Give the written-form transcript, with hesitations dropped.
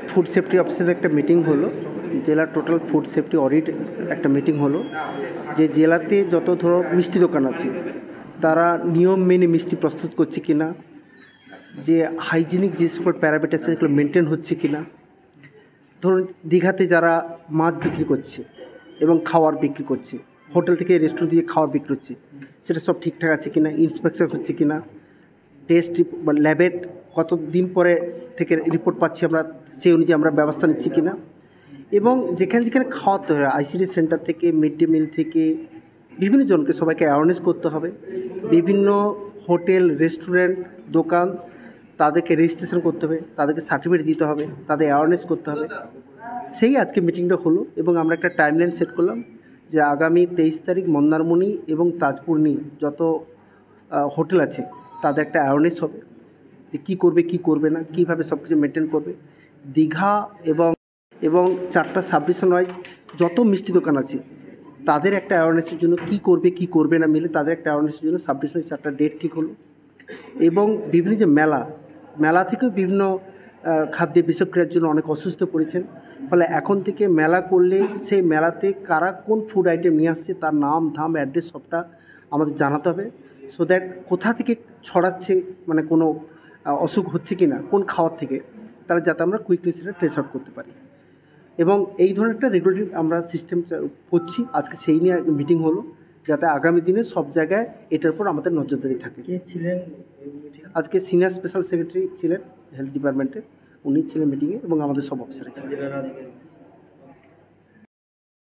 Food safety অফিসের একটা meeting হলো, জেলার টোটাল ফুড সেফটি অডিট একটা মিটিং হলো, যে জেলাতে যত ধরো মিষ্টি দোকান আছে তারা নিয়ম মেনে মিষ্টি প্রস্তুত করছে কিনা, যে হাইজিনিক যে সকল প্যারামিটার আছে সেগুলো মেনটেন হচ্ছে কিনা। ধরুন দীঘাতে যারা মাছ বিক্রি করছে এবং খাওয়ার বিক্রি করছে, হোটেল থেকে রেস্টুরেন্ট থেকে খাওয়ার বিক্রি হচ্ছে, সেটা সব ঠিকঠাক আছে কিনা, ইন্সপেকশন হচ্ছে কিনা, টেস্ট বা ল্যাবের কতদিন পরে থেকে রিপোর্ট পাচ্ছি আমরা, সেই অনুযায়ী আমরা ব্যবস্থা নিচ্ছি কিনা। এবং যেখানে যেখানে খাওয়াতে হয় আইসিডি সেন্টার থেকে, মিড ডে মিল থেকে বিভিন্ন জনকে সবাইকে অ্যাওয়ারনেস করতে হবে। বিভিন্ন হোটেল, রেস্টুরেন্ট, দোকান তাদেরকে রেজিস্ট্রেশন করতে হবে, তাদেরকে সার্টিফিকেট দিতে হবে, তাদের অ্যাওয়ারনেস করতে হবে। সেই আজকে মিটিংটা হলো এবং আমরা একটা টাইমলাইন সেট করলাম যে আগামী 23 তারিখ মন্দারমণি এবং তাজপুর নিয়ে যত হোটেল আছে তাদের একটা অ্যাওয়ারনেস হবে যে কী করবে কী করবে না, কীভাবে সব কিছু মেনটেন করবে। দীঘা এবং 4টা সাবডিভিশন ওয়াইজ যত মিষ্টি দোকান আছে তাদের একটা অ্যাওয়ারনেসের জন্য কী করবে কী করবে না মিলে তাদের একটা অ্যাওয়ারনেসের জন্য সাবডিভিশনের 4টা ডেট ঠিক হলো। এবং বিভিন্ন যে মেলা থেকেও বিভিন্ন খাদ্যে বিষক্রিয়ার জন্য অনেক অসুস্থ পড়েছেন। ফলে এখন থেকে মেলা করলে সেই মেলাতে কারা কোন ফুড আইটেম নিয়ে আসছে তার নাম ধাম অ্যাড্রেস সবটা আমাদের জানাতে হবে, সো দ্যাট কোথা থেকে ছড়াচ্ছে, মানে কোনো অসুখ হচ্ছে কি না কোন খাওয়ার থেকে, তারা যাতে আমরা কুইকলি সেটা ট্রেস আউট করতে পারি। এবং এই ধরনের একটা রেগুলেটরি আমরা সিস্টেম করছি। আজকে সেই নিয়ে মিটিং হলো যাতে আগামী দিনে সব জায়গায় এটার উপর আমাদের নজরদারি থাকে। কে ছিলেন আজকে সিনিয়র স্পেশাল সেক্রেটারি ছিলেন হেলথ ডিপার্টমেন্টের, উনি ছিলেন মিটিংয়ে এবং আমাদের সব অফিসার ছিলেন।